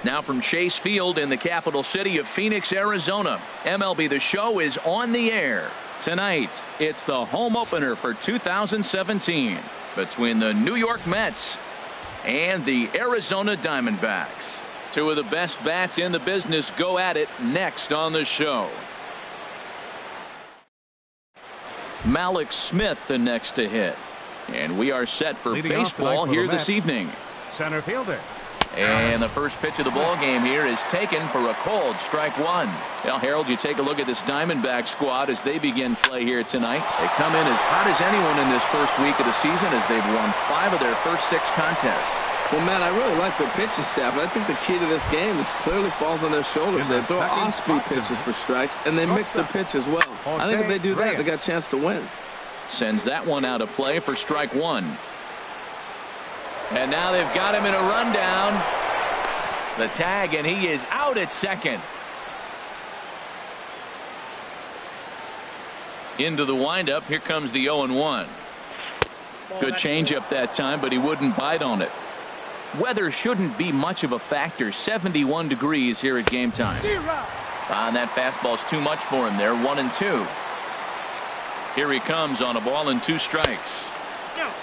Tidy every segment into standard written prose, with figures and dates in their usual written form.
Now from Chase Field in the capital city of Phoenix, Arizona, MLB The Show is on the air. Tonight, it's the home opener for 2017 between the New York Mets and the Arizona Diamondbacks. Two of the best bats in the business go at it next on the show. Malik Smith the next to hit. And we are set for baseball here this evening. Center fielder. And the first pitch of the ball game here is taken for a called strike one. Now, Harold, you take a look at this Diamondback squad as they begin play here tonight. They come in as hot as anyone in this first week of the season as they've won 5 of their first 6 contests. Well, Matt, I really like their pitching staff. I think the key to this game is clearly falls on their shoulders. They throw off-speed pitches for strikes, and they mix their pitch as well. I think if they do that, they got a chance to win. Sends that one out of play for strike one. And now they've got him in a rundown. The tag, and he is out at second. Into the windup. Here comes the 0-1. Good changeup that time, but he wouldn't bite on it. Weather shouldn't be much of a factor. 71 degrees here at game time. And that fastball's too much for him there. 1-2. Here he comes on a ball and 2 strikes.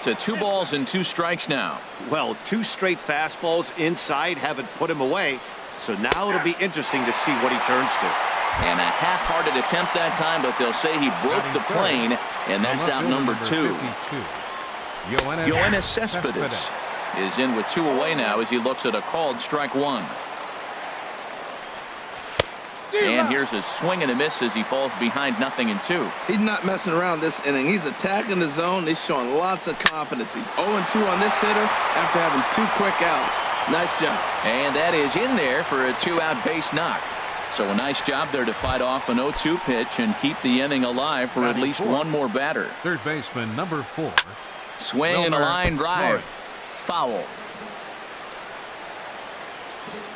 To 2 balls and 2 strikes now. Well, 2 straight fastballs inside haven't put him away. So now it'll be interesting to see what he turns to. And a half-hearted attempt that time, but they'll say he broke the plane, and that's out number 2. Yoenis Cespedes is in with 2 away now as he looks at a called strike one. And here's a swing and a miss as he falls behind 0-2. He's not messing around this inning. He's attacking the zone. He's showing lots of confidence. He's 0-2 on this hitter after having 2 quick outs. Nice job. And that is in there for a 2-out base knock. So a nice job there to fight off an 0-2 pitch and keep the inning alive for at least one more batter. Third baseman number 4. Swing and a line drive. Foul.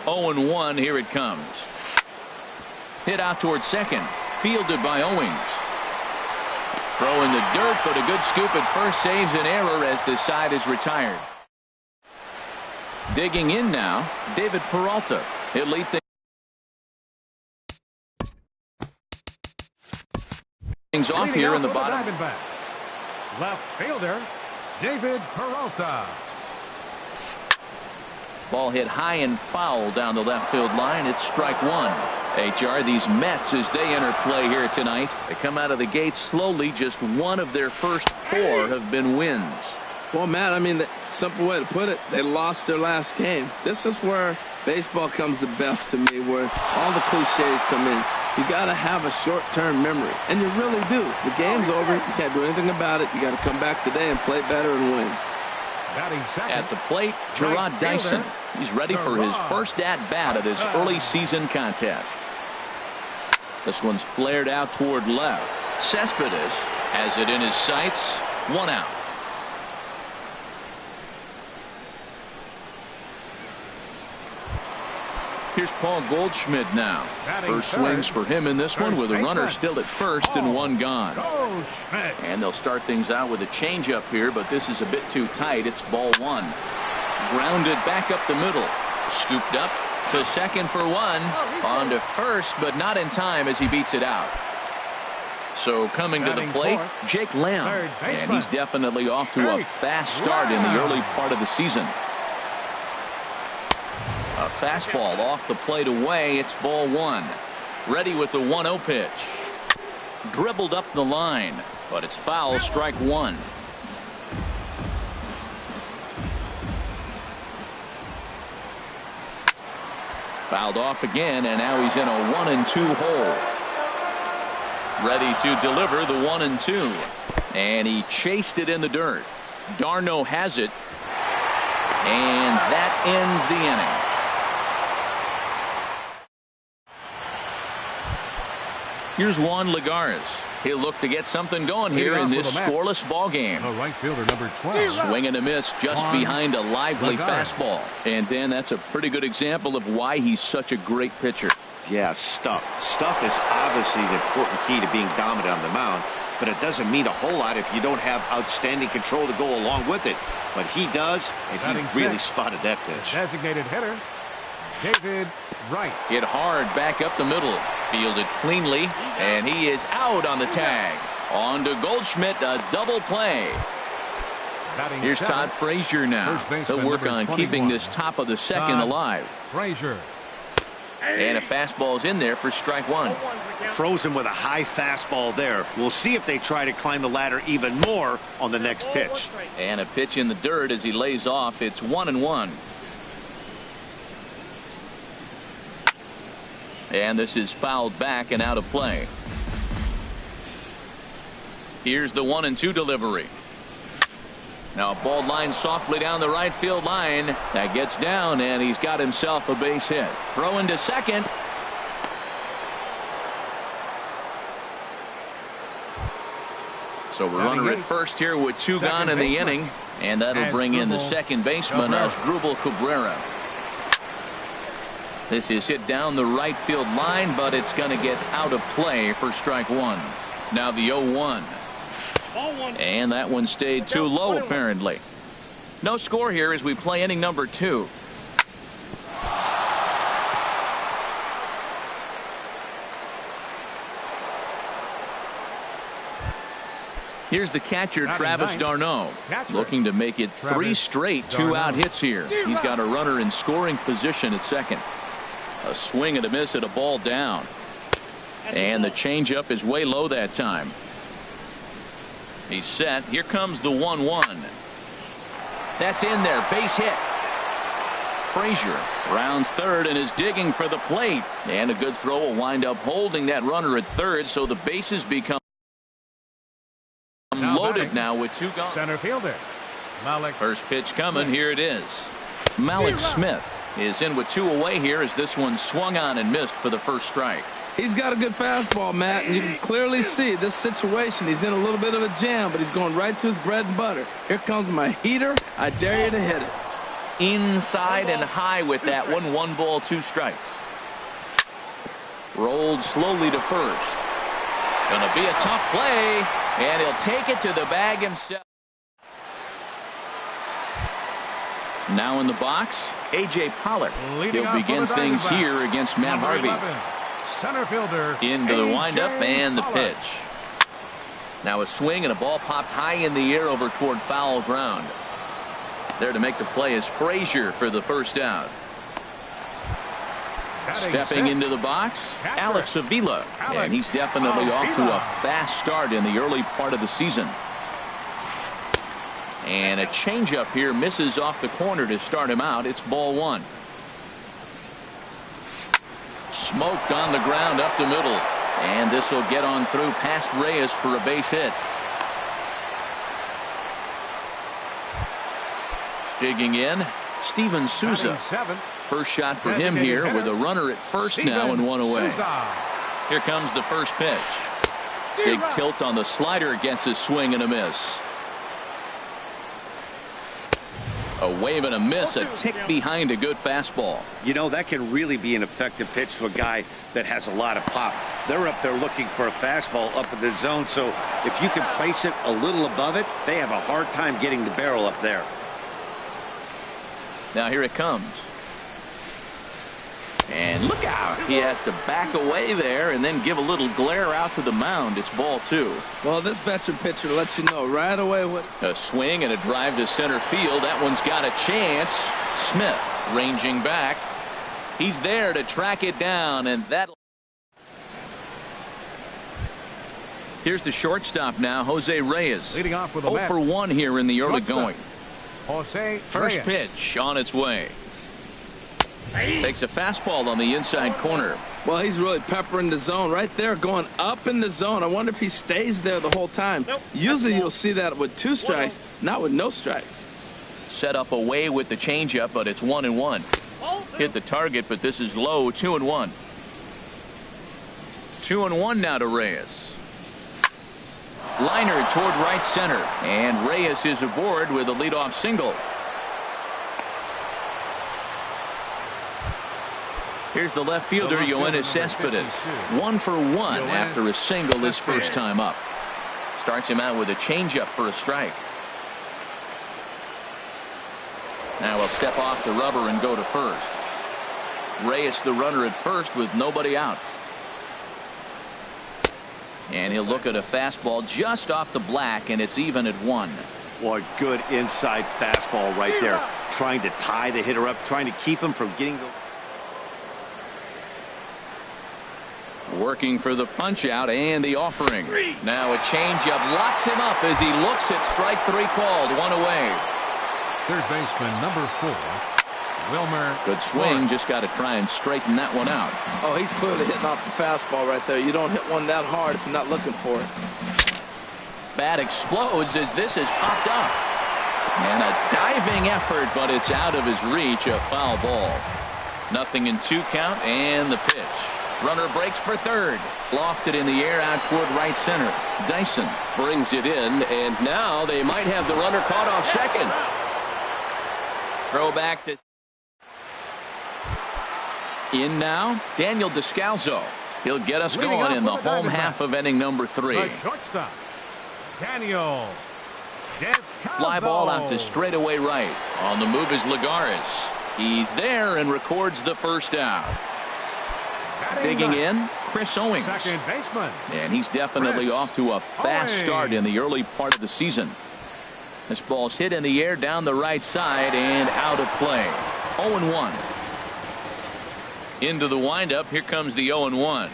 0-1. Here it comes. Hit out towards second. Fielded by Owings. Throw in the dirt, but a good scoop at first saves an error as the side is retired. Digging in now, David Peralta. He'll lead things off here in the bottom. Left fielder, David Peralta. Ball hit high and foul down the left field line. It's strike one. HR, these Mets, as they enter play here tonight, they come out of the gate slowly. Just one of their first 4 have been wins. Well, Matt, I mean, the simple way to put it, they lost their last game. This is where baseball comes the best to me, where all the cliches come in. You got to have a short-term memory, and you really do. The game's over. You can't do anything about it. You got to come back today and play better and win. At the plate, Gerard Dyson. He's ready for his first at-bat of this early season contest. This one's flared out toward left. Cespedes has it in his sights. 1 out. Here's Paul Goldschmidt now. First swings for him in this one with a runner still at first and 1 gone. And they'll start things out with a changeup here, but this is a bit too tight. It's ball 1. Grounded back up the middle. Scooped up to second for 1. On to first, but not in time as he beats it out. So coming to the plate, Jake Lamb. And he's definitely off to a fast start in the early part of the season. A fastball off the plate away. It's ball 1. Ready with the 1-0 pitch. Dribbled up the line, but it's foul. Strike 1. Fouled off again, and now he's in a 1-2 hole. Ready to deliver the 1-2. And he chased it in the dirt. Darno has it. And that ends the inning. Here's Juan Lagares. He'll look to get something going here in this scoreless ball game. Right fielder number 12. Swing and a miss just behind a lively fastball. And then that's a pretty good example of why he's such a great pitcher. Yeah, stuff. Stuff is obviously the important key to being dominant on the mound, but it doesn't mean a whole lot if you don't have outstanding control to go along with it. But he does, and he really spotted that pitch. Designated hitter, David Wright. Hit hard back up the middle. Fielded cleanly, and he is out on the tag. On to Goldschmidt, a double play. Here's Todd Frazier now. He'll work on keeping this top of the second alive. Frazier. And a fastball's in there for strike one. Frozen with a high fastball there. We'll see if they try to climb the ladder even more on the next pitch. And a pitch in the dirt as he lays off. It's 1-1. And this is fouled back and out of play. Here's the 1-2 delivery. Now a ball line softly down the right field line. That gets down, and he's got himself a base hit. Throw into second. So we're runner at first here with two gone in the inning. And that'll bring in the second baseman, Asdrubal Cabrera. This is hit down the right field line, but it's going to get out of play for strike one. Now the 0-1. And that one stayed too low, apparently. No score here as we play inning number 2. Here's the catcher, Travis d'Arnaud, looking to make it 3 straight 2-out hits here. He's got a runner in scoring position at second. A swing and a miss at a ball down. And the changeup is way low that time. He's set. Here comes the 1-1. That's in there. Base hit. Frazier rounds third and is digging for the plate. And a good throw will wind up holding that runner at third, so the bases become loaded now with 2 gone. Center fielder Malik. First pitch coming. Here it is. Malik Smith is in with 2 away here as this one swung on and missed for the first strike. He's got a good fastball, Matt, and you can clearly see this situation. He's in a little bit of a jam, but he's going right to his bread and butter. Here comes my heater. I dare you to hit it. Inside and high with that one. 1 ball, 2 strikes. Rolled slowly to first. Gonna be a tough play, and he'll take it to the bag himself. Now in the box, A.J. Pollock. He'll begin things here against Matt Harvey. Center fielder into the windup and the pitch. Now a swing and a ball popped high in the air over toward foul ground. There to make the play is Frazier for the first out. Stepping into the box, Alex Avila, and he's definitely off to a fast start in the early part of the season. And a changeup here misses off the corner to start him out. It's ball 1. Smoked on the ground up the middle, and this will get on through past Reyes for a base hit. Digging in, Steven Souza. First shot for him here with a runner at first now and 1 away. Here comes the first pitch. Big tilt on the slider, gets a swing and a miss. A wave and a miss, a tick behind a good fastball. You know, that can really be an effective pitch to a guy that has a lot of pop. They're up there looking for a fastball up in the zone, so if you can place it a little above it, they have a hard time getting the barrel up there. Now here it comes. And look out. He has to back away there and then give a little glare out to the mound. It's ball 2. Well, this veteran pitcher lets you know right away what. A swing and a drive to center field. That one's got a chance. Smith ranging back. He's there to track it down, and that. Here's the shortstop now, Jose Reyes. Leading off with a 0 for 1 here in the early going. Jose First Reyes. pitch on its way. Takes a fastball on the inside corner. Well, he's really peppering the zone right there, going up in the zone. I wonder if he stays there the whole time. Usually you'll see that with 2 strikes, not with no strikes. Set up away with the changeup, but it's 1-1. Hit the target, but this is low. 2-1. 2-1 now to Reyes. Liner toward right center, and Reyes is aboard with a leadoff single. Here's the left fielder, Yoenis Cespedes. 1 for 1 after a single his first time up. Starts him out with a changeup for a strike. Now he'll step off the rubber and go to first. Reyes the runner at first with nobody out. And he'll look at a fastball just off the black, and it's even at 1. Well, a good inside fastball right there. Trying to tie the hitter up, trying to keep him from getting the... Working for the punch out and the offering. Now a changeup locks him up as he looks at strike 3 called. 1 away. Third baseman number 4, Wilmer. Good swing. Just got to try and straighten that one out. Oh, he's clearly hitting off the fastball right there. You don't hit one that hard if you're not looking for it. Bat explodes as this has popped up. And a diving effort, but it's out of his reach. A foul ball. 0-2 count and the pitch. Runner breaks for third. Lofted in the air out toward right center. Dyson brings it in, and now they might have the runner caught off second. Throw back to... In now, Daniel Descalzo. He'll get us going in the home half of inning number 3. The shortstop, Daniel Descalzo. Fly ball out to straightaway right. On the move is Lagares. He's there and records the first out. Digging in, Chris Owings. Second baseman. And he's definitely off to a fast start in the early part of the season. This ball's hit in the air down the right side and out of play. 0-1. Into the windup. Here comes the 0-1.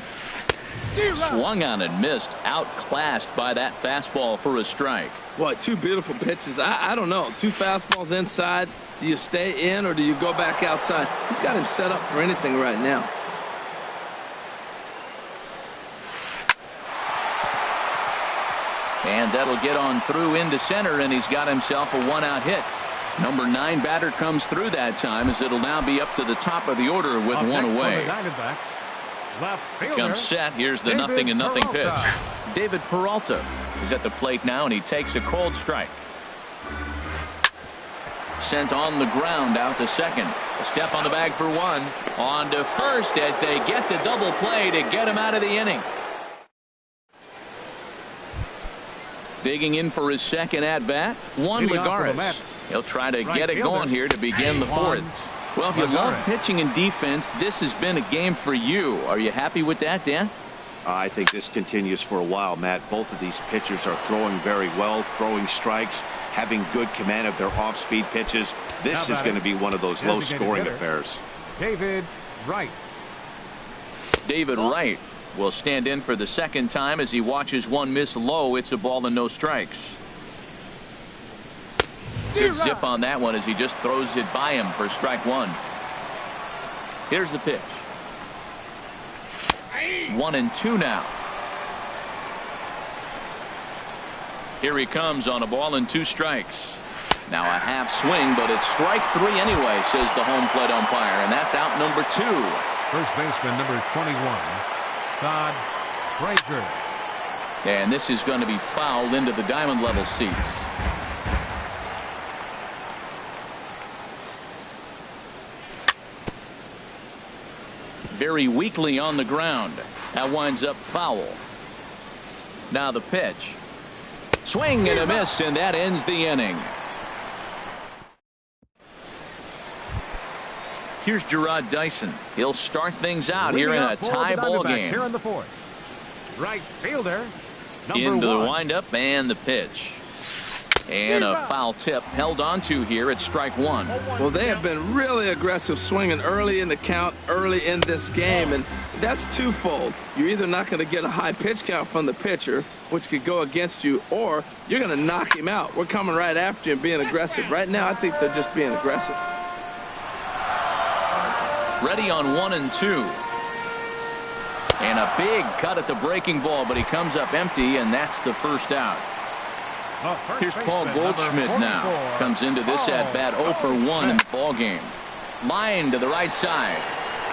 Swung on and missed. Outclassed by that fastball for a strike. What, 2 beautiful pitches. I don't know. 2 fastballs inside. Do you stay in or do you go back outside? He's got him set up for anything right now. And that'll get on through into center, and he's got himself a 1-out hit. Number 9 batter comes through that time, as it'll now be up to the top of the order with 1 away. Comes set. Here's the 0-0 pitch. David Peralta is at the plate now, and he takes a cold strike. Sent on the ground out to second. A step on the bag for 1. On to first as they get the double play to get him out of the inning. Digging in for his second at-bat, Juan Lagares. He'll try to get it going here to begin the 4th. Well, if you love pitching and defense, this has been a game for you. Are you happy with that, Dan? I think this continues for a while, Matt. Both of these pitchers are throwing very well, throwing strikes, having good command of their off-speed pitches. This is going to be one of those low-scoring affairs. David Wright. David Wright will stand in for the second time as he watches one miss low. It's a ball and no strikes. Good zip on that one as he just throws it by him for strike 1. Here's the pitch. 1-2 now. Here he comes on a ball and 2 strikes. Now a half swing, but it's strike 3 anyway, says the home plate umpire, and that's out number 2. First baseman number 21, Todd Frazier. And this is going to be fouled into the diamond level seats. Very weakly on the ground. That winds up foul. Now the pitch. Swing and a miss, and that ends the inning. Here's Gerard Dyson. He'll start things out here in a tie ball game. Here in the 4th. Right fielder, into the windup and the pitch. And a foul tip held onto here at strike 1. Well, they have been really aggressive swinging early in the count, early in this game, and that's twofold. You're either not going to get a high pitch count from the pitcher, which could go against you, or you're going to knock him out. We're coming right after you and being aggressive. Right now, I think they're just being aggressive. Ready on 1-2. And a big cut at the breaking ball, but he comes up empty, and that's the first out. Here's Paul Goldschmidt now. Comes into this at-bat 0 for 1 in the ball game. Line to the right side.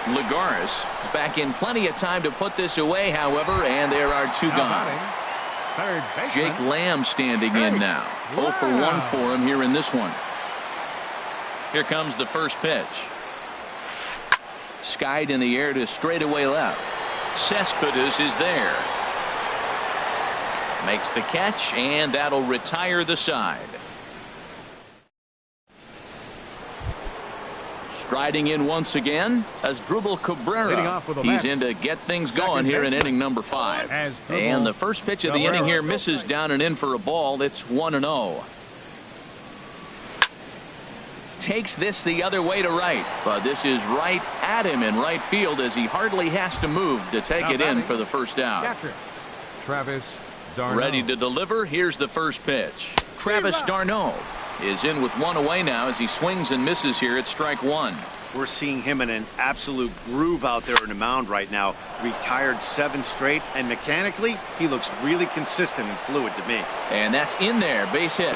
Lagares is back in plenty of time to put this away, however, and there are 2 gone. Jake Lamb standing in now. 0 for 1 for him here in this one. Here comes the first pitch. Skied in the air to straightaway left. Cespedes is there. Makes the catch, and that'll retire the side. Striding in once again as Dribble Cabrera. He's in to get things going here in inning number 5. And the first pitch of the inning here misses down and in for a ball. It's 1-0. Takes this the other way to right, but this is right at him in right field as he hardly has to move to take it in for the first out. Travis d'Arnaud. Ready to deliver. Here's the first pitch. Travis d'Arnaud is in with one away now as he swings and misses here at strike 1. We're seeing him in an absolute groove out there in the mound right now. Retired 7 straight, and mechanically, he looks really consistent and fluid to me. And that's in there, base hit.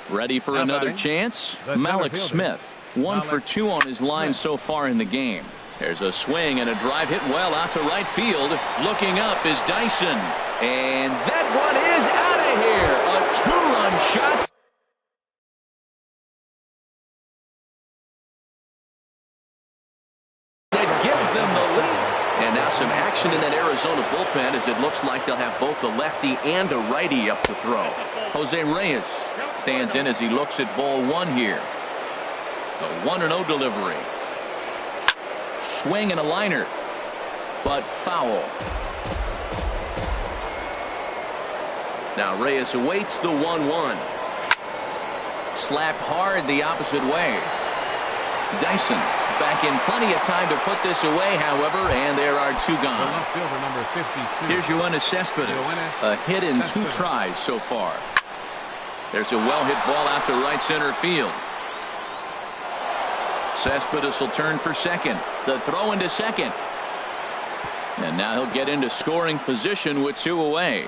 Ready for another chance. Malik Smith, 1 for 2 on his line so far in the game. There's a swing and a drive hit well out to right field. Looking up is Dyson. And that one is out of here. A 2-run shot. That gives them the lead. And now some action in that Arizona bullpen as it looks like they'll have both a lefty and a righty up to throw. Jose Reyes stands in as he looks at ball 1 here. The 1-0 delivery. Swing and a liner, but foul. Now Reyes awaits the 1-1. Slapped hard the opposite way. Dyson back in plenty of time to put this away, however, and there are 2 gone. The left fielder, number 52. Here's Yoenis Cespedes. A hit in 2 tries so far. There's a well-hit ball out to right center field. Cespedes will turn for second. The throw into second. And now he'll get into scoring position with 2 away.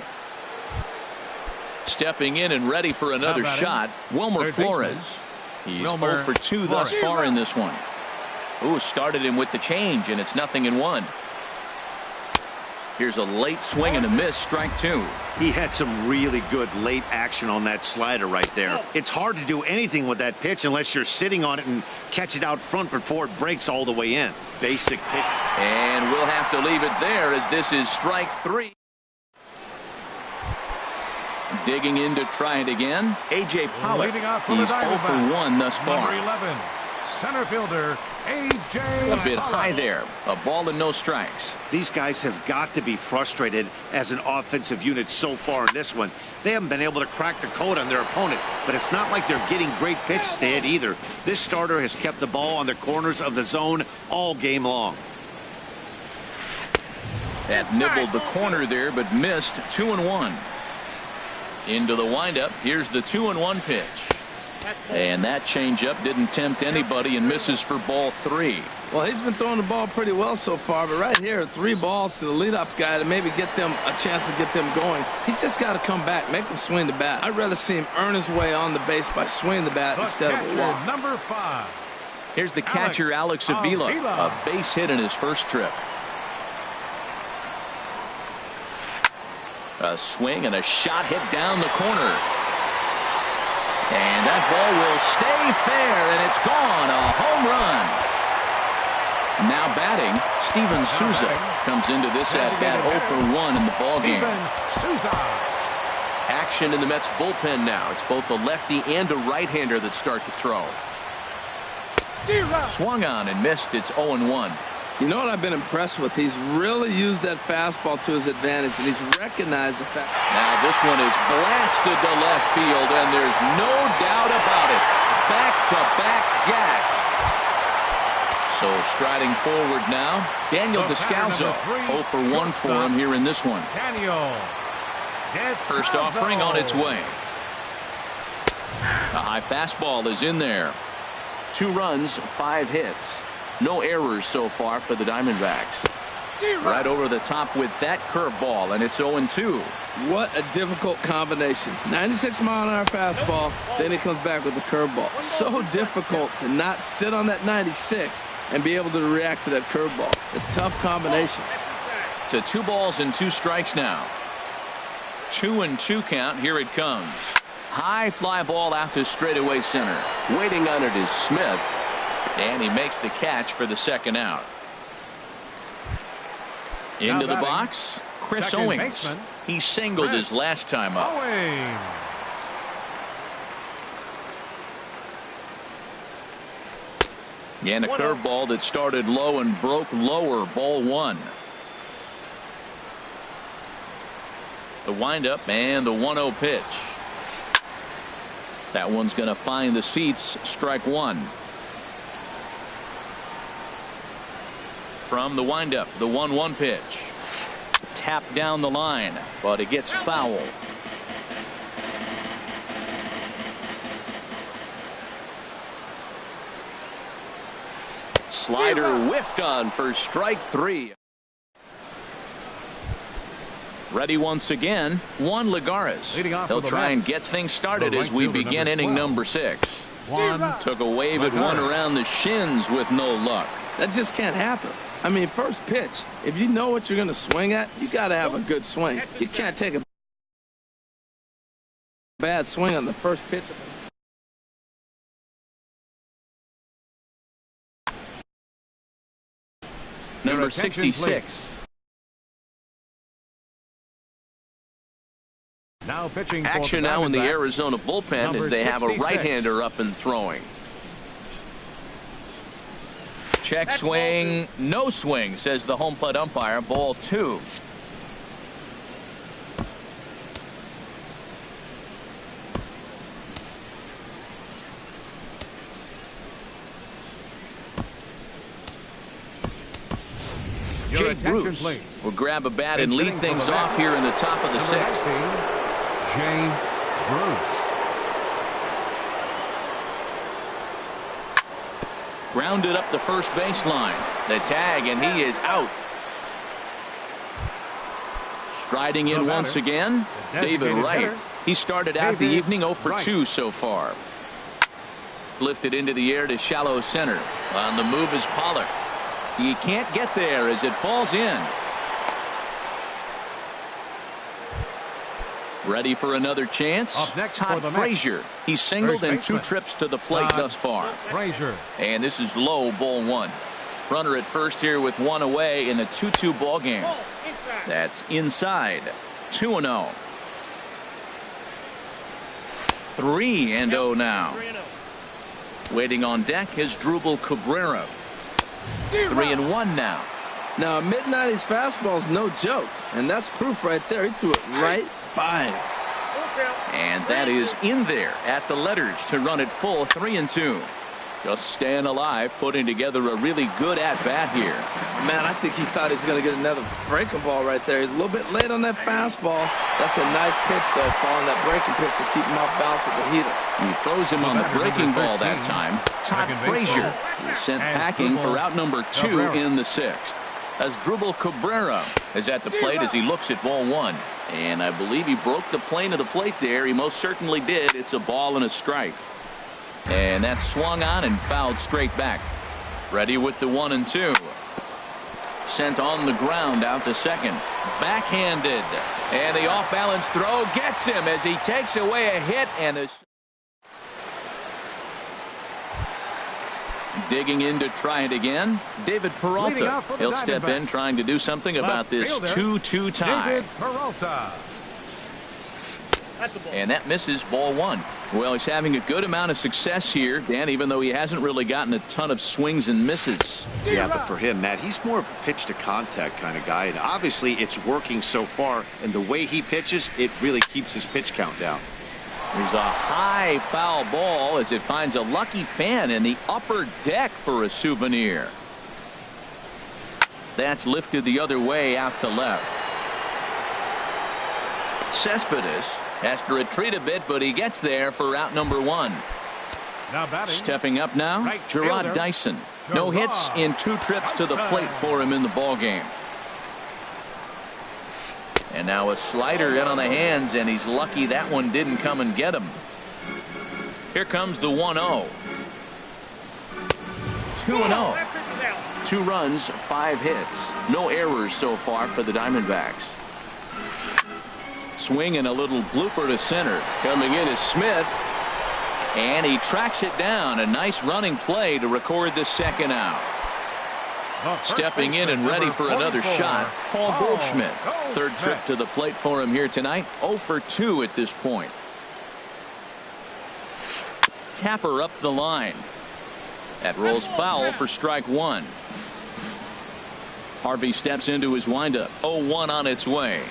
Stepping in and ready for another shot, Wilmer Flores. He's 0 for 2 thus far in this one. Ooh, started him with the change, and it's 0-1. Here's a late swing and a miss, strike 2. He had some really good late action on that slider right there. It's hard to do anything with that pitch unless you're sitting on it and catch it out front before it breaks all the way in. Basic pitch. And we'll have to leave it there as this is strike 3. Digging in to try it again. A.J. Pollock. He's 0 for 1 thus far. Number 11, center fielder A.J. A bit high there. A ball and no strikes. These guys have got to be frustrated as an offensive unit so far in this one. They haven't been able to crack the code on their opponent, but it's not like they're getting great pitches to hit either. This starter has kept the ball on the corners of the zone all game long. That nibbled the corner there, but missed. 2-1. Into the windup. Here's the 2-1 pitch. And that changeup didn't tempt anybody and misses for ball 3. Well, he's been throwing the ball pretty well so far, but right here, 3 balls to the leadoff guy to maybe get them a chance to get them going. He's just got to come back, make him swing the bat. I'd rather see him earn his way on the base by swinging the bat instead of a walk. Number 5. Here's the catcher, Alex Avila. A base hit in his first trip. A swing and a shot hit down the corner. And that ball will stay fair, and it's gone. A home run. Now batting, Steven Souza comes into this at-bat 0 for 1 in the ballgame. Action in the Mets bullpen now. It's both a lefty and a right-hander that start to throw. Swung on and missed. It's 0-1. You know what I've been impressed with? He's really used that fastball to his advantage, and he's recognized the fact. Now this one is blasted to left field, and there's no doubt about it. Back-to-back jacks. So striding forward now, Daniel Descalso. 0 for 1 for him here in this one. First offering on its way. A high fastball is in there. 2 runs, 5 hits. No errors so far for the Diamondbacks. Right over the top with that curveball, and it's 0-2. What a difficult combination. 96-mile-an-hour fastball, then he comes back with the curveball. So difficult to not sit on that 96 and be able to react to that curveball. It's a tough combination. To 2 balls and 2 strikes now. 2-2 count. Here it comes. High fly ball out to straightaway center. Waiting on it is Smith. And he makes the catch for the second out. Into the box, Chris Owings. He singled his last time up. And a curveball that started low and broke lower. Ball 1. The windup and the 1-0 pitch. That one's going to find the seats. Strike 1. From the windup, the 1-1 pitch. Tap down the line, but it gets foul. Slider whiffed on for strike 3. Ready once again, Juan Lagares. He'll try and get things started as we begin inning number 6. Took a wave at one around the shins with no luck. That just can't happen. I mean, first pitch, if you know what you're going to swing at, you got to have a good swing. You can't take a bad swing on the first pitch. Number 66. Now pitching Action now in the Arizona bullpen as they have a right-hander up and throwing. Check swing, no swing, says the home plate umpire. Ball 2. Jay Bruce will grab a bat and lead things off here in the top of the 6th. Jay Bruce. Grounded up the first baseline. The tag, and he is out. Striding in once again, David Wright. He started out the evening 0 for 2 so far. Lifted into the air to shallow center. On the move is Pollock. He can't get there as it falls in. Ready for another chance. Todd Frazier. He's singled in 2 trips to the plate thus far. Frazier. And this is low, ball 1. Runner at first here with 1 away in a 2-2 ball game. That's inside. 2-0. 3-0 now. Waiting on deck is Drupal Cabrera. 3-1 now. Now, a mid-90s fastball is no joke, and that's proof right there. He threw it right by him. And that is in there at the letters to run it full. 3-2. Just staying alive, putting together a really good at-bat here. Man, I think he thought he was going to get another breaking ball right there. He's a little bit late on that fastball. That's a nice pitch, though, following that breaking pitch to keep him off balance with the heater. He throws him on the breaking ball that time. Todd Frazier is sent packing for out number 2 in the 6th. As Drupal Cabrera is at the plate as he looks at ball 1. And I believe he broke the plane of the plate there. He most certainly did. It's a ball and a strike. And that's swung on and fouled straight back. Ready with the 1-2. Sent on the ground out to second. Backhanded. And the off-balance throw gets him as he takes away a hit. And is digging in to try it again. David Peralta. He'll step in trying to do something about this 2-2 tie. David Peralta. And that misses, ball 1. Well, he's having a good amount of success here, Dan, even though he hasn't really gotten a ton of swings and misses. Yeah, but for him, Matt, he's more of a pitch to contact kind of guy. And obviously it's working so far. And the way he pitches, it really keeps his pitch count down. There's a high foul ball as it finds a lucky fan in the upper deck for a souvenir. That's lifted the other way out to left. Cespedes has to retreat a bit, but he gets there for out number 1. Now batting. Stepping up now, Right Gerard fielder. Dyson. No hits in 2 trips to the plate for him in the ball game. And now a slider in on the hands, and he's lucky that one didn't come and get him. Here comes the 1-0. 2-0. 2 runs, 5 hits. No errors so far for the Diamondbacks. Swing and a little blooper to center. Coming in is Smith. And he tracks it down. A nice running play to record the second out. Stepping in and ready for another shot, Paul Goldschmidt. 3rd trip to the plate for him here tonight. 0 for 2 at this point. Tapper up the line. That rolls foul for strike one. Harvey steps into his windup. 0-1 on its way.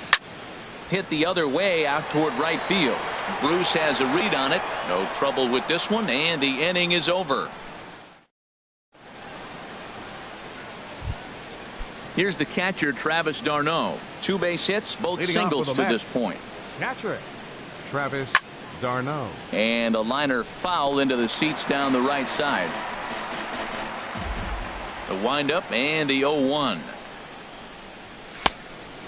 Hit the other way out toward right field. Bruce has a read on it. No trouble with this one, and the inning is over. Here's the catcher, Travis d'Arnaud. 2 base hits, both Leading singles to this point. Catcher, Travis d'Arnaud. And a liner foul into the seats down the right side. The windup and the 0-1.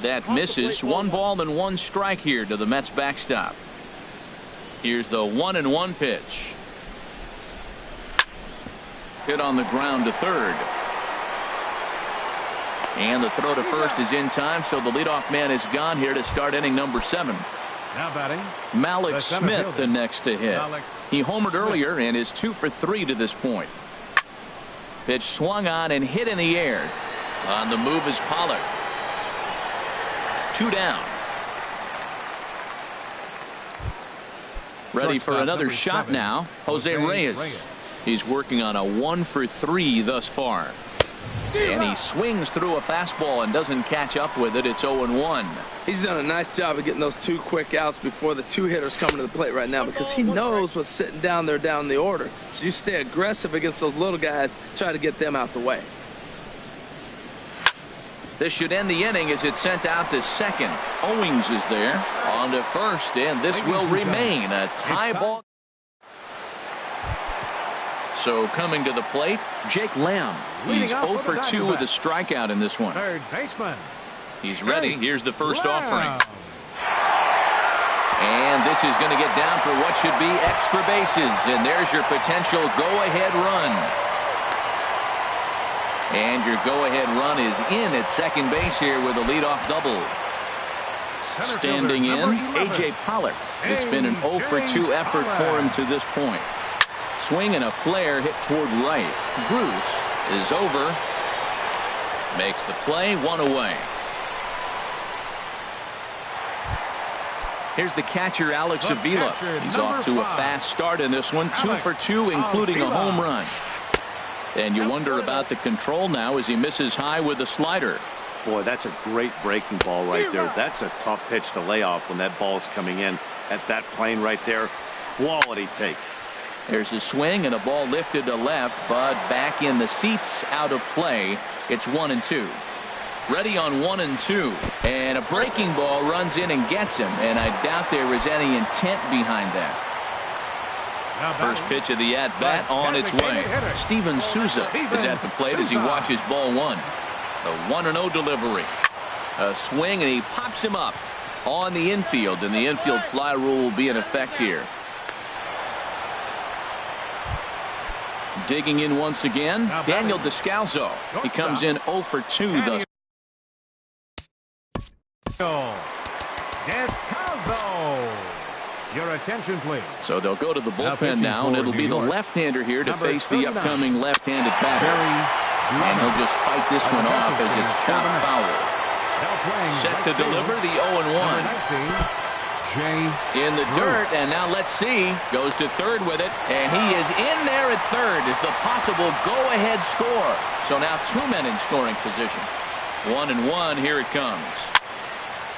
That misses. 1 ball and 1 strike here to the Mets backstop. Here's the 1-1 pitch. Hit on the ground to third. And the throw to first is in time, so the leadoff man is gone here to start inning number 7. Now batting, Malik Smith the next to hit. He homered earlier and is 2 for 3 to this point. Pitch swung on and hit in the air. On the move is Pollard. 2 down. Ready for another shot now. Jose Reyes. He's working on a 1 for 3 thus far. And he swings through a fastball and doesn't catch up with it. It's 0-1. He's done a nice job of getting those 2 quick outs before the 2 hitters coming to the plate right now, because he knows what's sitting down there down the order. So you stay aggressive against those little guys, try to get them out the way. This should end the inning as it's sent out to second. Owings is there on to first, and this will remain a tie ball. So coming to the plate, Jake Lamb. He's 0 for 2 with a strikeout in this one. Third baseman. He's ready. Here's the first offering. And this is going to get down for what should be extra bases. And there's your potential go-ahead run. And your go-ahead run is in at second base here with a leadoff double. Standing in, A.J. Pollard. It's been an 0 for 2 effort for him to this point. Swing and a flare hit toward right. Bruce is over. Makes the play, 1 away. Here's the catcher, Alex Avila. He's off to a fast start in this one. 2 for 2, including a home run. And you wonder about the control now as he misses high with a slider. Boy, that's a great breaking ball right there. That's a tough pitch to lay off when that ball is coming in at that plane right there. Quality take. There's a swing and a ball lifted to left, but back in the seats, out of play. It's 1-2. Ready on 1-2, and a breaking ball runs in and gets him, and I doubt there was any intent behind that. First pitch of the at-bat on its way. Steven Souza is at the plate as he watches ball 1. The 1-0 delivery. A swing, and he pops him up on the infield, and the infield fly rule will be in effect here. Digging in once again, Daniel Descalso. He comes in 0 for 2 thus. Descalso. Your attention, please. So they'll go to the bullpen now, and it'll be the left-hander here to face the upcoming left-handed batter. And he'll just fight this one off as it's chopped foul. Set to deliver the 0-1. In the dirt, and now let's see. Goes to third with it, and he is in there at third as the possible go-ahead score. So now 2 men in scoring position. 1-1, here it comes.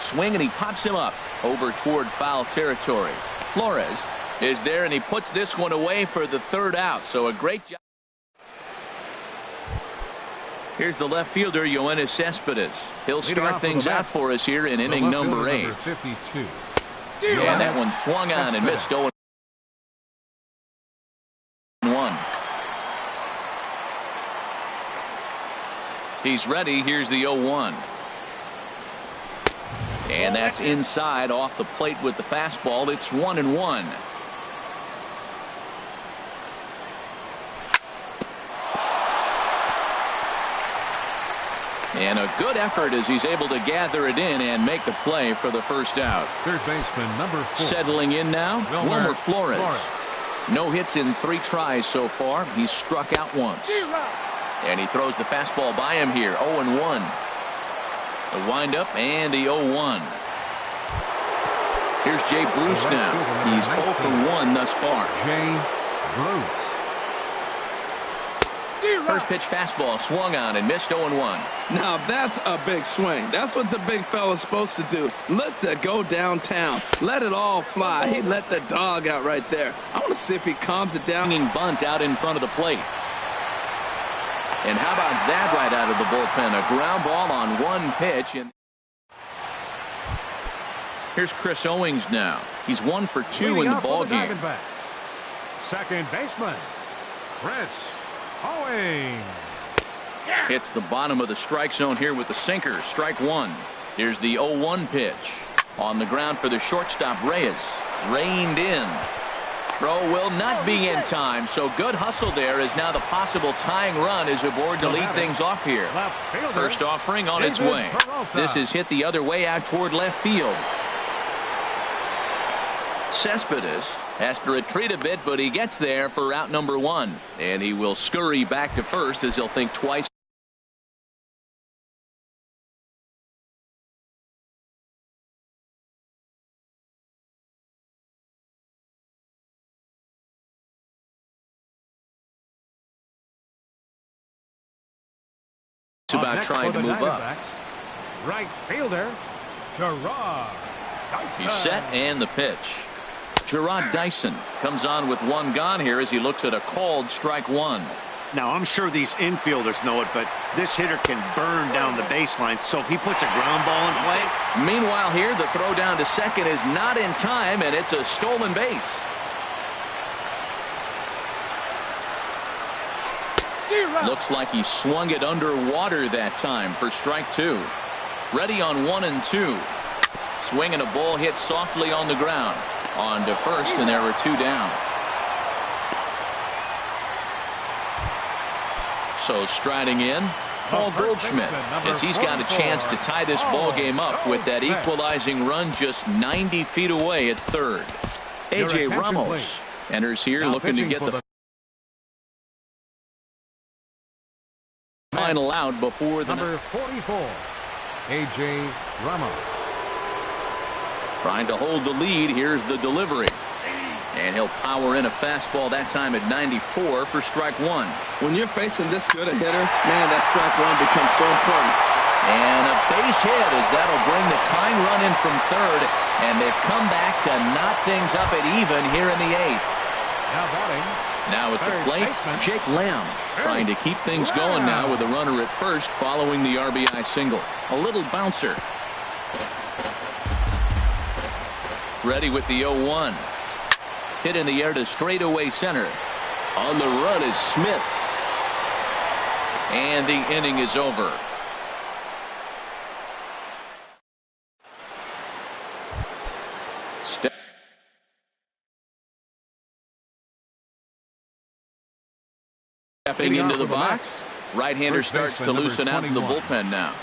Swing, and he pops him up over toward foul territory. Flores is there, and he puts this one away for the 3rd out. So a great job. Here's the left fielder, Yoenis Cespedes. He'll start things out for us here in inning number 8. 52. And that one swung on and missed. 0-1. He's ready. Here's the 0-1. And that's inside off the plate with the fastball. It's 1-1. And a good effort as he's able to gather it in and make the play for the first out. Third baseman, number 4. Settling in now, Wilmer Flores. No hits in 3 tries so far. He's struck out once. And he throws the fastball by him here. 0-1. The windup and the 0-1. Here's Jay Bruce now. He's 0 for 1 thus far. Jay Bruce. First pitch fastball swung on and missed 0-1. Now that's a big swing. That's what the big fella's supposed to do. Look to go downtown. Let it all fly. He let the dog out right there. I want to see if he calms it down. Bunt out in front of the plate. And how about that right out of the bullpen? A ground ball on one pitch. And here's Chris Owings now. He's 1 for 2 in the ball game. Second baseman, Chris Owings. Hits the bottom of the strike zone here with the sinker. Strike one. Here's the 0-1 pitch. On the ground for the shortstop, Reyes. Reined in. Throw will not be in time, so good hustle there as now the possible tying run is aboard to lead things off here. First offering on its way. This is hit the other way out toward left field. Cespedes has to retreat a bit, but he gets there for out number 1. And he will scurry back to first as he'll think twice. About trying to move up. Right fielder, Gerard Dyson. He's set and the pitch. Gerard Dyson comes on with 1 gone here as he looks at a called strike 1. Now, I'm sure these infielders know it, but this hitter can burn down the baseline, so if he puts a ground ball in play. Meanwhile here, the throw down to second is not in time, and it's a stolen base. Looks like he swung it underwater that time for strike 2. Ready on 1 and 2. Swinging a ball hit softly on the ground. On to first, and there were 2 down. So striding in, Paul Goldschmidt, as he's got a chance to tie this ball game up with that equalizing run just 90 feet away at third. A.J. Ramos enters here looking to get the final out before the number 44, A.J. Ramos. Trying to hold the lead. Here's the delivery. And he'll power in a fastball that time at 94 for strike 1. When you're facing this good a hitter, man, that strike 1 becomes so important. And a base hit as that'll bring the tying run in from third. And they've come back to knock things up at even here in the 8th. Now batting. Now at the plate, Jake Lamb trying to keep things going now with a runner at first following the RBI single. A little bouncer. Ready with the 0-1. Hit in the air to straightaway center. On the run is Smith. And the inning is over. Stepping into the box. Right-hander starts to loosen out in the bullpen now.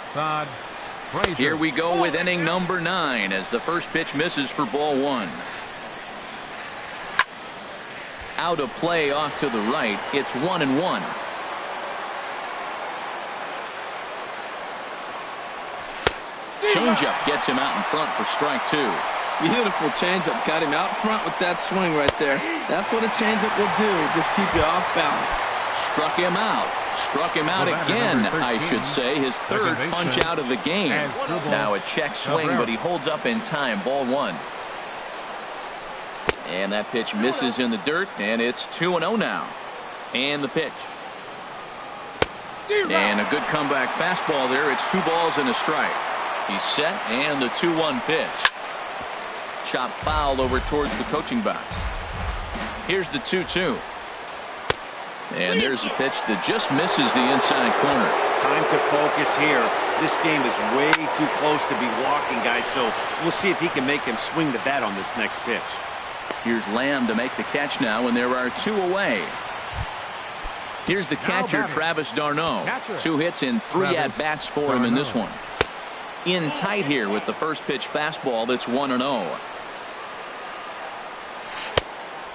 Here we go with inning number 9 as the first pitch misses for ball 1. Out of play off to the right. It's 1-1. Changeup gets him out in front for strike 2. Beautiful changeup. Got him out front with that swing right there. That's what a changeup will do. Just keep you off balance. Struck him out. Struck him out again, I should say. His third punch out of the game. Now a check swing, but he holds up in time. Ball 1. And that pitch misses in the dirt, and it's 2-0 now. And the pitch. And a good comeback fastball there. It's 2 balls and a strike. He's set, and the 2-1 pitch. Chop foul over towards the coaching box. Here's the 2-2. And there's a pitch that just misses the inside corner. Time to focus here. This game is way too close to be walking, guys, so we'll see if he can make him swing the bat on this next pitch. Here's Lamb to make the catch now, and there are 2 away. Here's the catcher, Travis d'Arnaud. 2 hits in 3 at-bats for him in this one. In tight here with the first pitch fastball that's 1-0.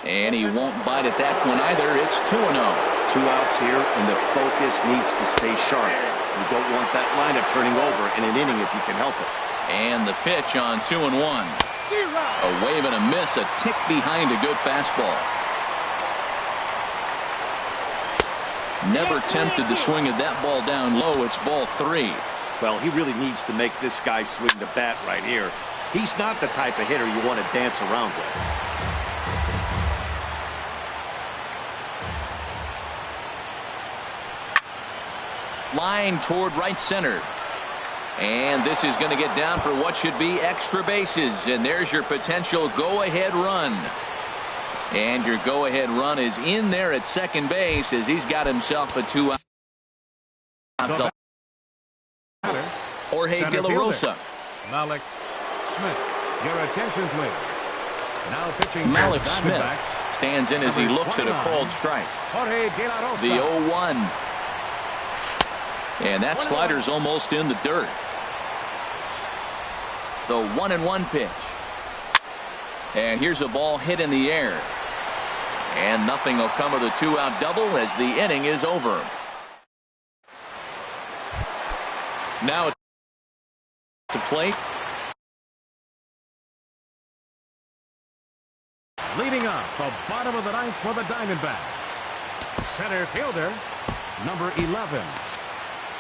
And he won't bite at that one either. It's 2-0. 2 outs here, and the focus needs to stay sharp. You don't want that lineup turning over in an inning if you can help it. And the pitch on 2-1. A wave and a miss, a tick behind a good fastball. Never tempted to swing at that ball down low. It's ball 3. Well, he really needs to make this guy swing the bat right here. He's not the type of hitter you want to dance around with. Line toward right center. And this is going to get down for what should be extra bases. And there's your potential go-ahead run. And your go-ahead run is in there at second base as he's got himself a 2-out. Jorge De La Rosa. Malik Smith. Your attention, please. Now pitching. Malik Smith stands in as he looks at a called strike. Jorge De La Rosa. The 0-1. And that slider's almost in the dirt. The 1-1 pitch. And here's a ball hit in the air. And nothing will come of the 2-out double as the inning is over. Now to plate. Leading off the bottom of the ninth for the Diamondbacks. Center fielder, number 11.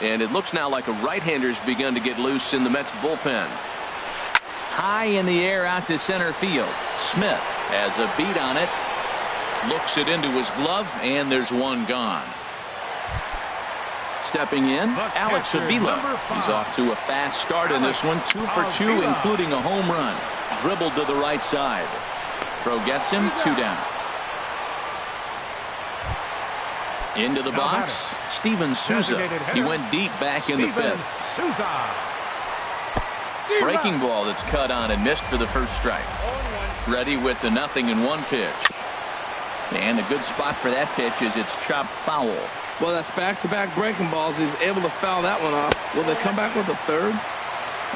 And it looks now like a right-hander's begun to get loose in the Mets bullpen. High in the air out to center field. Smith has a beat on it. Looks it into his glove, and there's one gone. Stepping in, Alex Avila. He's off to a fast start in this one. 2 for 2, including a home run. Dribbled to the right side. Throw gets him, 2 down. Into the box, Steven Souza. He went deep back in the 5th. Breaking ball that's cut on and missed for the first strike. Ready with the 0-1 pitch. And a good spot for that pitch is it's chopped foul. Well, that's back-to-back breaking balls. He's able to foul that one off. Will they come back with a third?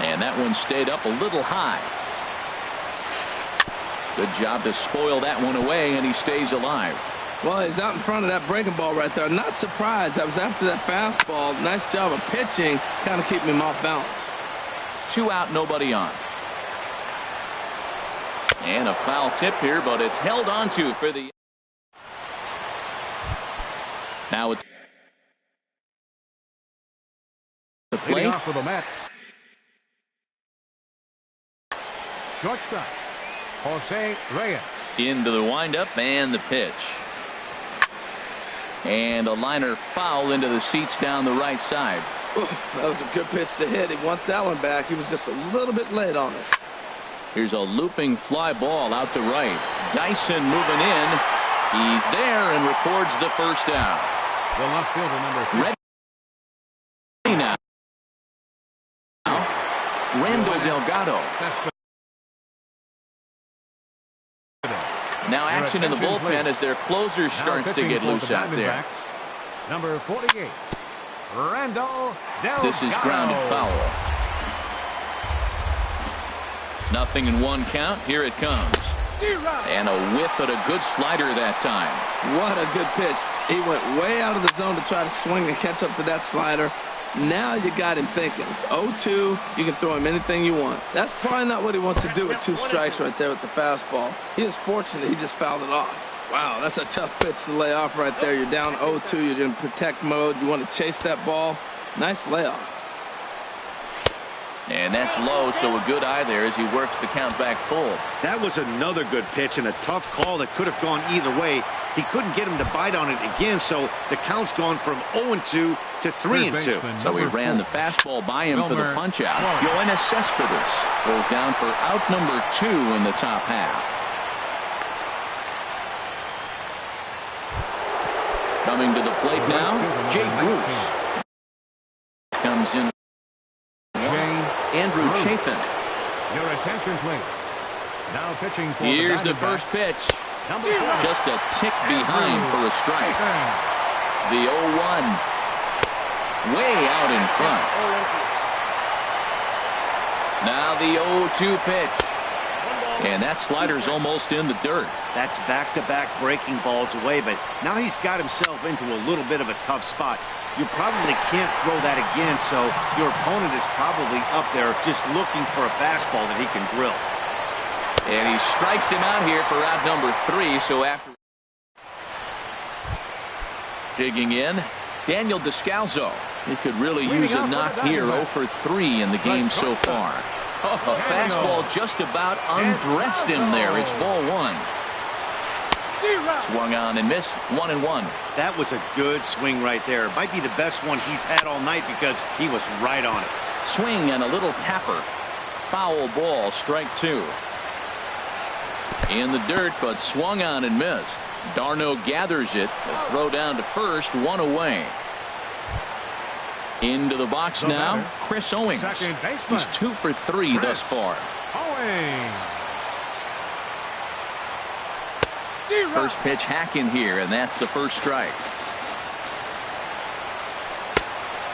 And that one stayed up a little high. Good job to spoil that one away, and he stays alive. Well, he's out in front of that breaking ball right there. Not surprised. That was after that fastball. Nice job of pitching, kind of keeping him off balance. 2 out, nobody on. And a foul tip here, but it's held onto for the. Now it's the plate. Off for the Mets. Shortstop, Jose Reyes. Into the windup and the pitch. And a liner foul into the seats down the right side. Ooh, that was a good pitch to hit. He wants that one back. He was just a little bit late on it. Here's a looping fly ball out to right. Dyson moving in. He's there and records the first out. The left fielder, number 3. Ready now. Randall Delgado. Now action in the bullpen as their closer starts to get loose out there. Number 48, Randall Delgado. This is grounded foul. 0-1 count. Here it comes. And a whiff at a good slider that time. What a good pitch. He went way out of the zone to try to swing and catch up to that slider. Now you got him thinking. It's 0-2. You can throw him anything you want. That's probably not what he wants to do with 2 strikes right there with the fastball. He is fortunate he just fouled it off. Wow, that's a tough pitch to lay off right there. You're down 0-2. You're in protect mode. You want to chase that ball. Nice layoff. And that's low, so a good eye there as he works the count back full. That was another good pitch and a tough call that could have gone either way. He couldn't get him to bite on it again, so the count's gone from 0-2 to 3-2. So he ran the fastball by him for the punch-out. Yoenis Cespedes goes down for out number 2 in the top half. Coming to the plate now, Jay Bruce. Comes in. Andrew Chafin. Your attention, please. Now pitching for Here's the first pitch. Just a tick behind for a strike. The 0-1. Way out in front. Now the 0-2 pitch. And that slider's almost in the dirt. That's back-to-back breaking balls away, but now he's got himself into a little bit of a tough spot. You probably can't throw that again, so your opponent is probably up there just looking for a fastball that he can drill. And he strikes him out here for out number 3, so after Digging in, Daniel Descalzo. He could really use a knock here. 0 for 3 in the game so far. Oh, a fastball just about undressed him there. It's ball 1. Swung on and missed. 1-1. That was a good swing right there. Might be the best one he's had all night because he was right on it. Swing and a little tapper. Foul ball, strike 2. In the dirt, but swung on and missed. Darno gathers it. A throw down to first, 1 away. Into the box now, Chris Owings. He's 2 for 3 thus far. First pitch hack in here, and that's the first strike.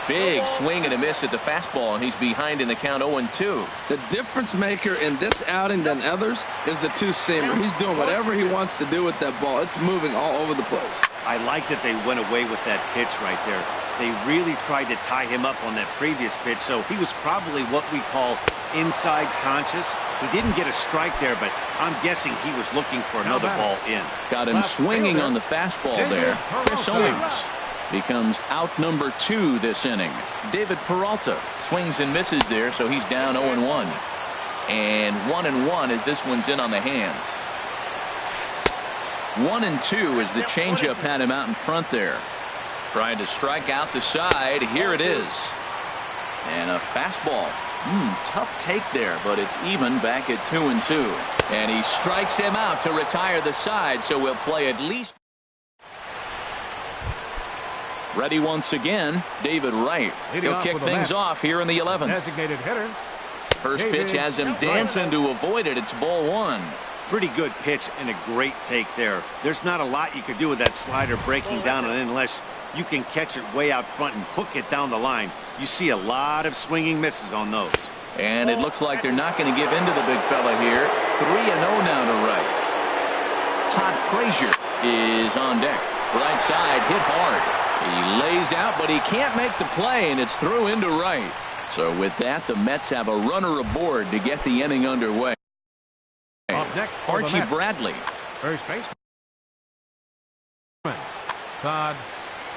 Big swing and a miss at the fastball, and he's behind in the count 0-2. The difference maker in this outing than others is the two-seamer. He's doing whatever he wants to do with that ball. It's moving all over the place. I like that they went away with that pitch right there. They really tried to tie him up on that previous pitch, so he was probably what we call inside conscious. He didn't get a strike there, but I'm guessing he was looking for another ball in. Got him swinging on the fastball there. Chris Owings becomes out number 2 this inning. David Peralta swings and misses there, so he's down 0-1. And 1-1 as this one's in on the hands. 1-2 as the changeup had him out in front there. Trying to strike out the side. Here it is. And a fastball. Tough take there, but it's even back at 2-2. And he strikes him out to retire the side, so we'll play at least. Ready once again, David Wright. He'll kick things off here in the 11th. Designated hitter. First pitch has him dancing to avoid it. It's ball 1. Pretty good pitch and a great take there. There's not a lot you could do with that slider breaking down and in unless you can catch it way out front and hook it down the line. You see a lot of swinging misses on those. And it looks like they're not going to give in to the big fella here. 3-0 now to right. Todd Frazier is on deck. Right side hit hard. He lays out, but he can't make the play, and it's through into right. So with that, the Mets have a runner aboard to get the inning underway. Archie Bradley. First baseman Todd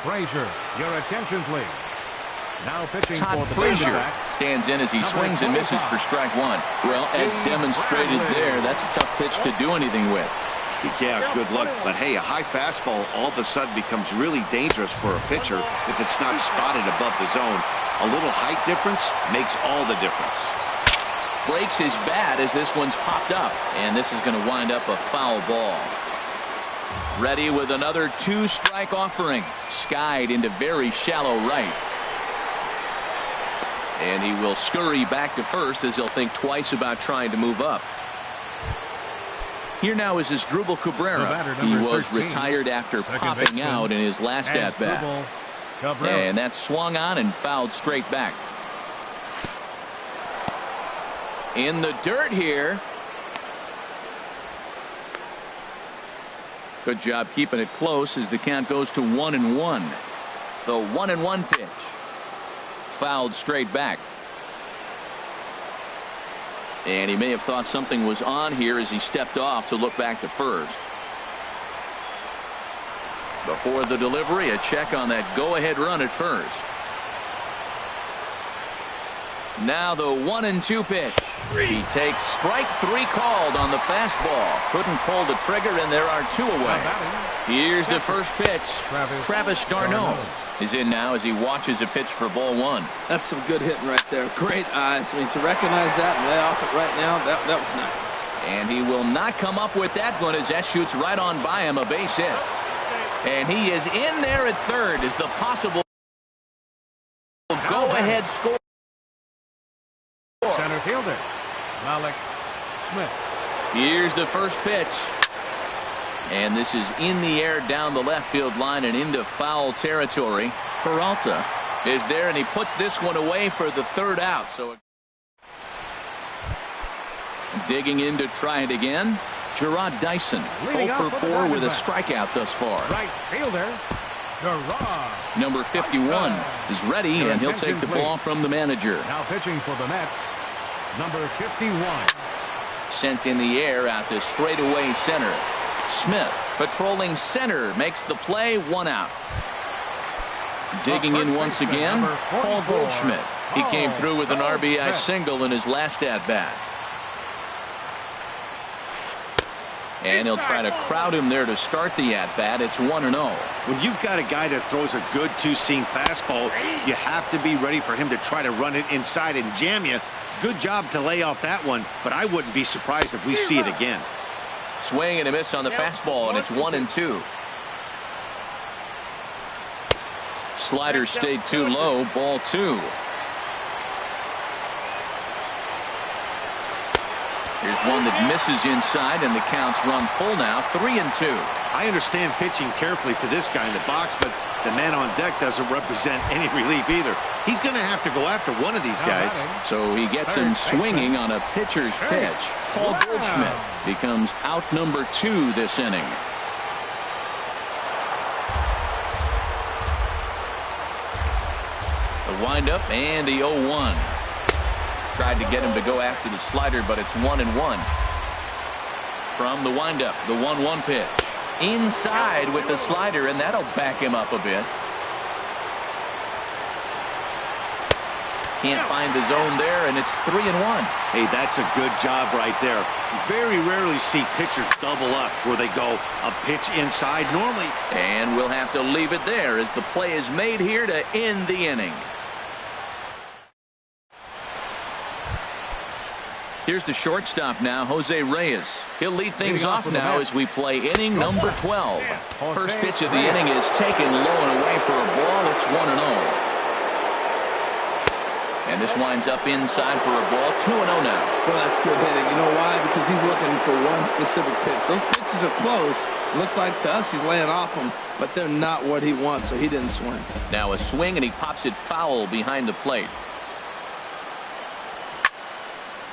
Frazier. Your attention, please. Now pitching Todd for the Frazier back. stands in as he swings and misses for strike 1. Well, as demonstrated there, that's a tough pitch to do anything with. Yeah, good luck. But hey, a high fastball all of a sudden becomes really dangerous for a pitcher if it's not spotted above the zone. A little height difference makes all the difference. Breaks his bat as this one's popped up, and this is going to wind up a foul ball. Ready with another 2-strike offering. Skied into very shallow right. And he will scurry back to first as he'll think twice about trying to move up. Here now is Asdrubal Cabrera. He was 13, retired after popping out in his last at-bat. And that's swung on and fouled straight back. In the dirt here. Good job keeping it close as the count goes to 1-1. The 1-1 pitch. Fouled straight back. And he may have thought something was on here as he stepped off to look back to first. Before the delivery, a check on that go-ahead run at first. Now the 1-2 pitch. He takes strike 3 called on the fastball. Couldn't pull the trigger, and there are 2 away. Here's the first pitch. Travis d'Arnaud is in now as he watches a pitch for ball 1. That's some good hitting right there. Great eyes. I mean, to recognize that and lay off it right now, that was nice. And he will not come up with that one as that shoots right on by him, a base hit. And he is in there at third as the possible go-ahead score. Center fielder Malik Smith. Here's the first pitch. And this is in the air down the left field line and into foul territory. Peralta is there, and he puts this one away for the 3rd out. So digging in to try it again. Gerard Dyson, 0 for 4 with a strikeout thus far. Right fielder Gerard. Number 51 is ready, and he'll take the ball from the manager. Now pitching for the Mets, number 51. Sent in the air out to straightaway center. Smith patrolling center makes the play, 1 out. Digging in once again, Paul Goldschmidt. He came through with an RBI single in his last at-bat. And he'll try to crowd him there to start the at-bat. It's 1-0. When you've got a guy that throws a good two-seam fastball, you have to be ready for him to try to run it inside and jam you. Good job to lay off that one, but I wouldn't be surprised if we see it again. Swing and a miss on the fastball, and it's 1-2. Slider stayed too low, ball 2. Here's one that misses inside, and the count's run full now, 3-2. I understand pitching carefully to this guy in the box, but the man on deck doesn't represent any relief either. He's going to have to go after one of these guys. So he gets him swinging on a pitcher's pitch. Paul Goldschmidt becomes out number 2 this inning. The windup and the 0-1. Tried to get him to go after the slider, but it's 1-1. From the windup, the 1-1 pitch. Inside with the slider, and that'll back him up a bit. Can't find the zone there, and it's 3-1. Hey, that's a good job right there. You very rarely see pitchers double up where they go a pitch inside normally. And we'll have to leave it there as the play is made here to end the inning. Here's the shortstop now, Jose Reyes. He'll lead things off now as we play inning number 12. First pitch of the inning is taken low and away for a ball. It's 1-0. And this winds up inside for a ball, 2-0 now. Well, that's good hitting. You know why? Because he's looking for one specific pitch. Those pitches are close. It looks like to us he's laying off them, but they're not what he wants, so he didn't swing. Now a swing, and he pops it foul behind the plate.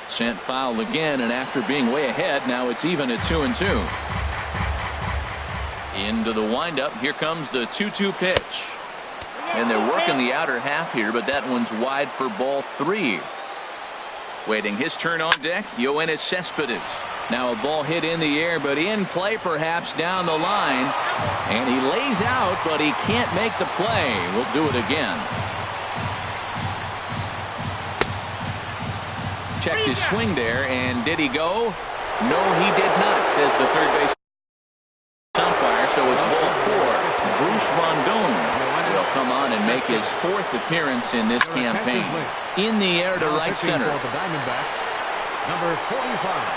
Sent foul again, and after being way ahead, now it's even at 2-2. Into the windup. Here comes the 2-2 pitch. And they're working the outer half here, but that one's wide for ball 3. Waiting his turn on deck, Yoenis Cespedes. Now a ball hit in the air, but in play perhaps down the line. And he lays out, but he can't make the play. We'll do it again. Checked his swing there, and did he go? No, he did not, says the third base umpire. So it's ball 4. Bruce Rondon will come on and make his 4th appearance in this campaign. In the air to right center.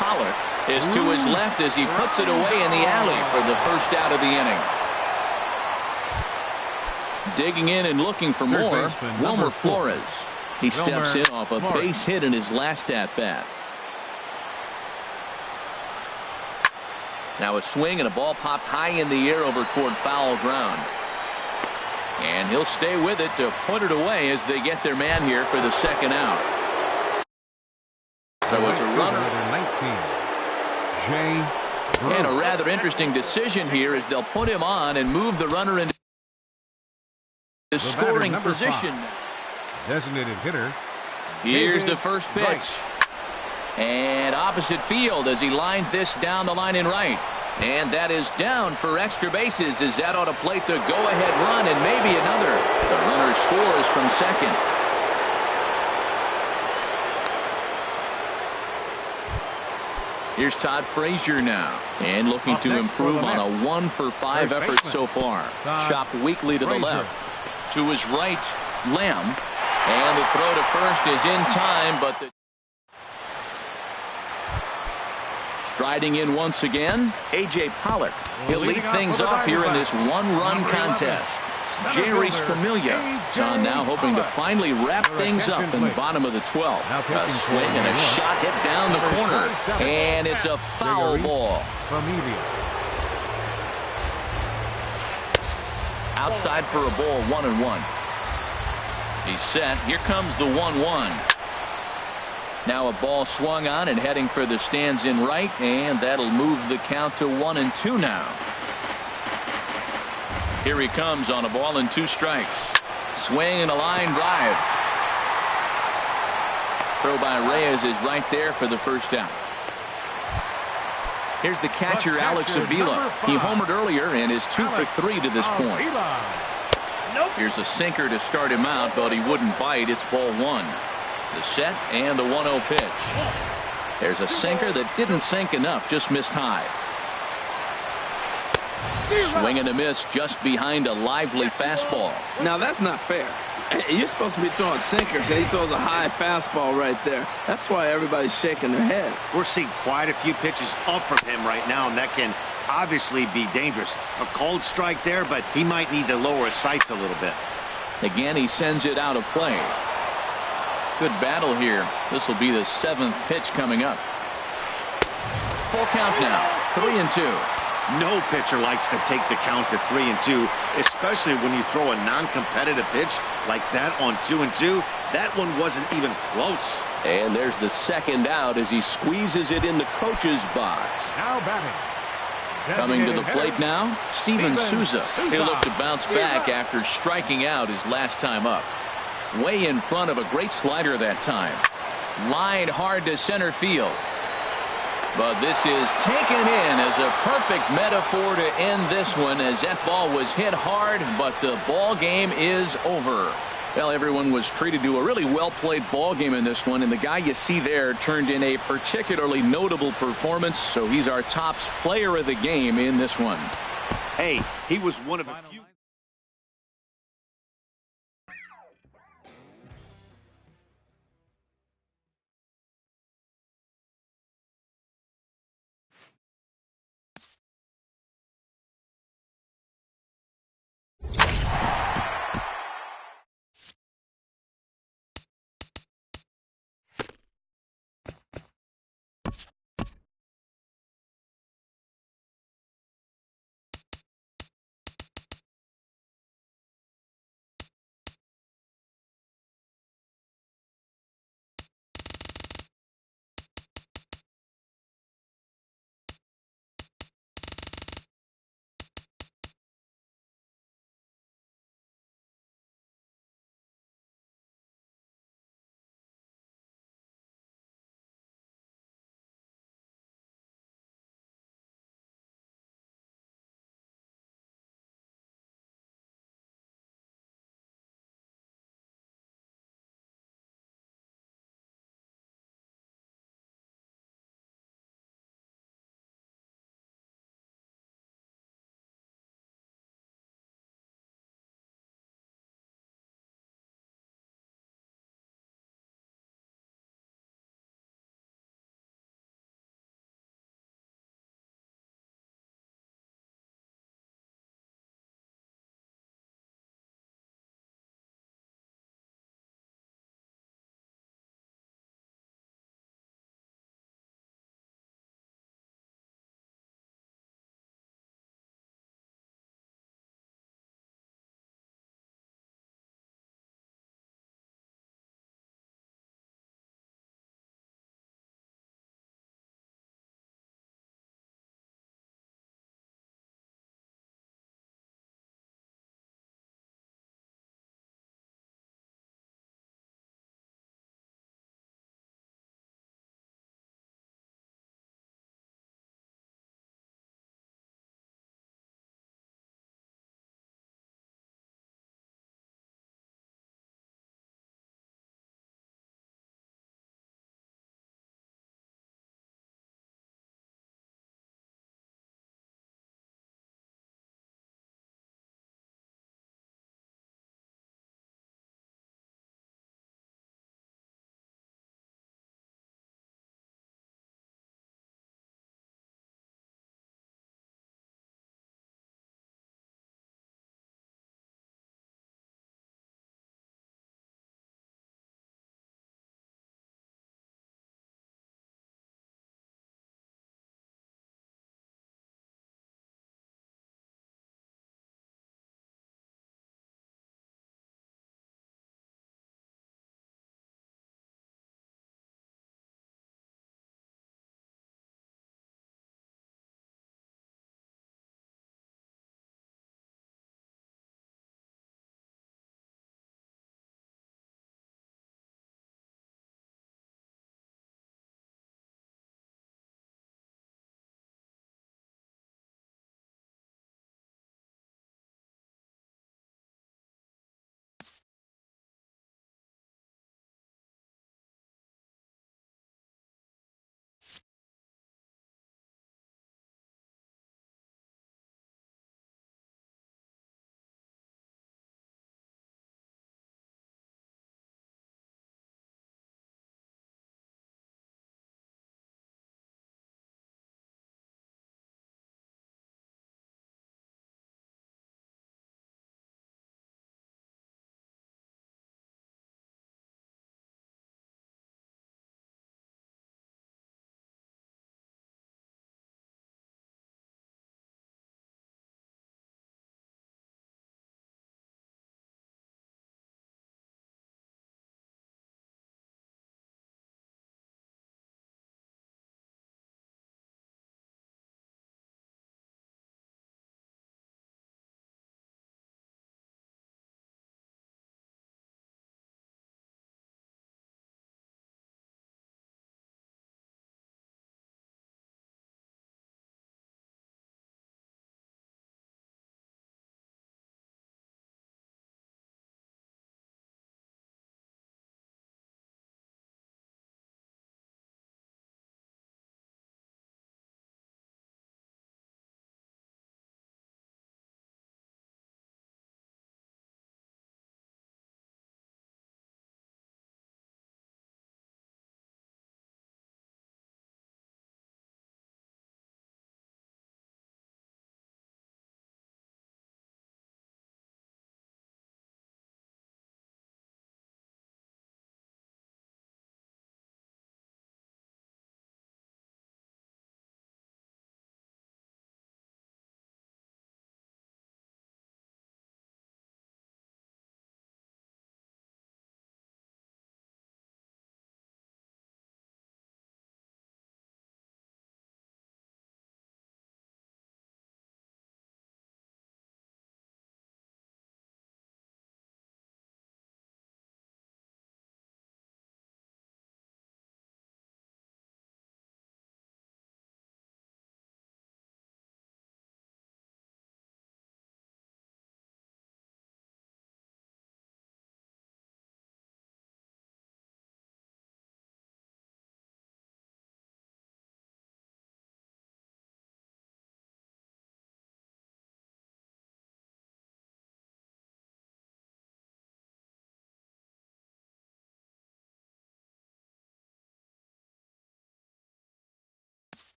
Pollard is to his left as he puts it away in the alley for the first out of the inning. Digging in and looking for more, Wilmer Flores. He steps in off a base hit in his last at-bat. Now a swing and a ball popped high in the air over toward foul ground. And he'll stay with it to put it away as they get their man here for the second out. So it's a runner. And a rather interesting decision here as they'll put him on and move the runner into the scoring position. Designated hitter. Here's the first pitch. And opposite field as he lines this down the line in right. And that is down for extra bases as that ought to plate the go-ahead run and maybe another. The runner scores from second. Here's Todd Frazier now. And looking to improve on a 1-for-5 effort so far. Chopped weakly to the left. To his right, Lamb. And the throw to first is in time, but the striding in once again, A.J. Pollock. He'll lead things off here in this one-run contest. Jerry Scamelia is on now, hoping to finally wrap things up in the bottom of the 12th. A swing and a shot hit down the corner, and it's a foul ball. Outside for a ball, 1-1. He's set. Here comes the 1-1. Now a ball swung on and heading for the stands in right, and that'll move the count to 1-2 now. Here he comes on a ball and 2 strikes. Swing and a line drive. Throw by Reyes is right there for the first out. Here's the catcher, Alex Avila. He homered earlier and is 2 for 3 to this point. Here's a sinker to start him out, but he wouldn't bite. It's ball one. The set and the 1-0 pitch. There's a sinker that didn't sink enough, just missed high. Swing and a miss just behind a lively fastball. Now that's not fair. You're supposed to be throwing sinkers, and he throws a high fastball right there. That's why everybody's shaking their head. We're seeing quite a few pitches up from him right now, and that can obviously be dangerous. A cold strike there, but he might need to lower his sights a little bit. Again, he sends it out of play. Good battle here. This will be the 7th pitch coming up. Full count now, 3-2. No pitcher likes to take the count to 3-2, especially when you throw a non-competitive pitch like that on 2-2. That one wasn't even close. And there's the second out as he squeezes it in the coach's box. Now batting. Coming to the plate now, Steven Souza. He'll look to bounce back after striking out his last time up. Way in front of a great slider that time. Lined hard to center field. But this is taken in as a perfect metaphor to end this one, as that ball was hit hard, but the ball game is over. Well, everyone was treated to a really well-played ball game in this one, and the guy you see there turned in a particularly notable performance, so he's our top player of the game in this one. Hey, he was one of a few.